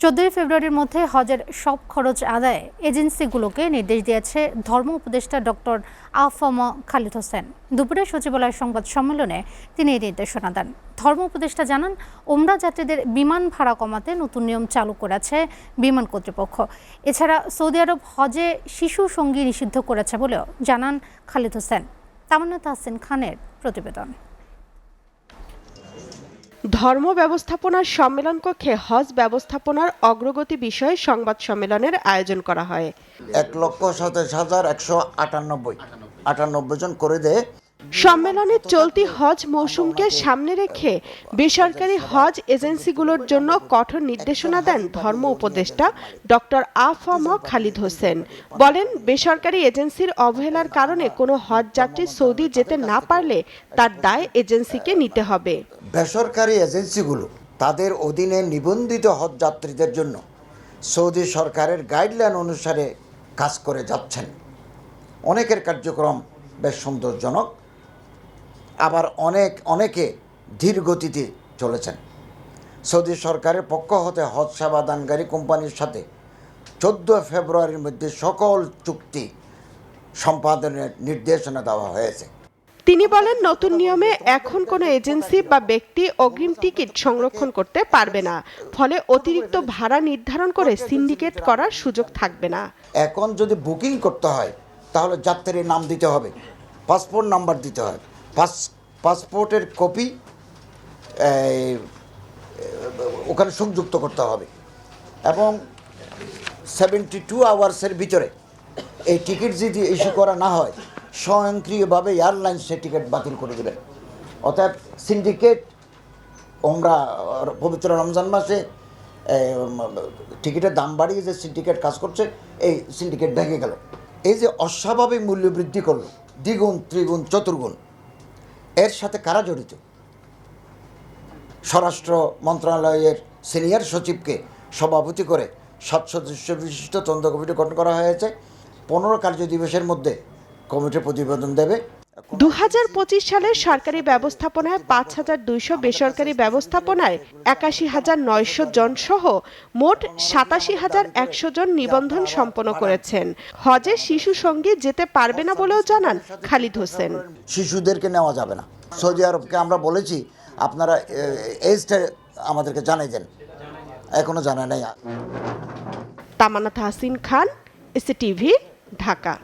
14 ফেব্রুয়ারির মধ্যে হজের সব খরচ আদায়ে এজেন্সিগুলোকে নির্দেশ দিয়েছে ধর্ম উপদেষ্টা ডক্টর আফম খালিদ হোসেন। দুপুরে সচিবালয় সংবাদ সম্মেলনে তিনি এই নির্দেশনা দেন। ধর্ম উপদেষ্টা জানান, ওমরা যাত্রীদের বিমান ভাড়া কমাতে নতুন নিয়ম চালু করেছে বিমান কর্তৃপক্ষ। এছাড়া সৌদি আরব হজে শিশু সঙ্গী নিষিদ্ধ করেছে বলেও জানান খালিদ হোসেন। তামান্না তাহসিন খানের প্রতিবেদন। ধর্ম ব্যবস্থাপনার সম্মেলন কক্ষে হজ ব্যবস্থাপনার অগ্রগতি বিষয়ে সংবাদ সম্মেলনের আয়োজন করা হয়। 1,27,198 জন করে দেয়। সম্মেলনে চলতি হজ মৌসুমকে সামনে রেখে বেসরকারি হজ এজেন্সিগুলোর জন্য কঠোর নির্দেশনা দেন ধর্ম উপদেষ্টা ডক্টর আফম খালিদ হোসেন। বলেন, বেসরকারি এজেন্সির অবহেলার কারণে কোনো হজ যাত্রী সৌদি যেতে না পারলে তার দায় এজেন্সিকে নিতে হবে। বেসরকারি এজেন্সিগুলো তাদের অধীনে নিবন্ধিত হজ যাত্রীদের জন্য সৌদি সরকারের গাইডলাইন অনুসারে কাজ করে যাচ্ছেন। অনেকের কার্যক্রম বেশ সন্তোষজনক, আবার অনেকে ধীর গতিতে চলেছেন। সৌদি সরকারের পক্ষ হতে হজ সেবাদানকারী কোম্পানির সাথে 14 ফেব্রুয়ারির মধ্যে সকল চুক্তি সম্পাদনের নির্দেশনা দেওয়া হয়েছে। তিনি বলেন, নতুন নিয়মে এখন কোনো এজেন্সি বা ব্যক্তি অগ্রিম টিকিট সংরক্ষণ করতে পারবে না। ফলে অতিরিক্ত ভাড়া নির্ধারণ করে সিন্ডিকেট করার সুযোগ থাকবে না। এখন যদি বুকিং করতে হয় তাহলে যাত্রীর নাম দিতে হবে, পাসপোর্ট নাম্বার দিতে হয়, পাসপোর্টের কপি ওখানে সংযুক্ত করতে হবে এবং 72 আওয়ার্সের ভিতরে এই টিকিট যদি ইস্যু করা না হয় স্বয়ংক্রিয়ভাবে এয়ারলাইন্স সে টিকিট বাতিল করে দেবেন। অর্থাৎ সিন্ডিকেট, আমরা পবিত্র রমজান মাসে টিকিটের দাম বাড়িয়ে যে সিন্ডিকেট কাজ করছে, এই সিন্ডিকেট ভেঙে গেল। এই যে অস্বাভাবিক মূল্য বৃদ্ধি করলো দ্বিগুণ ত্রিগুণ চতুর্গুণ, এর সাথে কারা জড়িত? স্বরাষ্ট্র মন্ত্রণালয়ের সিনিয়র সচিবকে সভাপতি করে 7 সদস্য বিশিষ্ট তদন্ত কমিটি গঠন করা হয়েছে। 15 কার্যদিবসের মধ্যে কমিটি প্রতিবেদন দেবে। 2025 সালে সরকারি ব্যবস্থাপনায় 5,200, বেসরকারি ব্যবস্থাপনায় 81,900 জন সহ মোট 87,100 জন নিবন্ধন সম্পন্ন করেছেন। হজে শিশু সঙ্গী যেতে পারবে না বলেও জানান খালিদ হোসেন। শিশুদেরকে নেওয়া যাবে না। সৌদি আরবকে আমরা বলেছি আপনারা এজটা আমাদেরকে জানাই দেন, এখনো জানা নাই। তামান্না তাহসিন খান, এসটিভি, ঢাকা।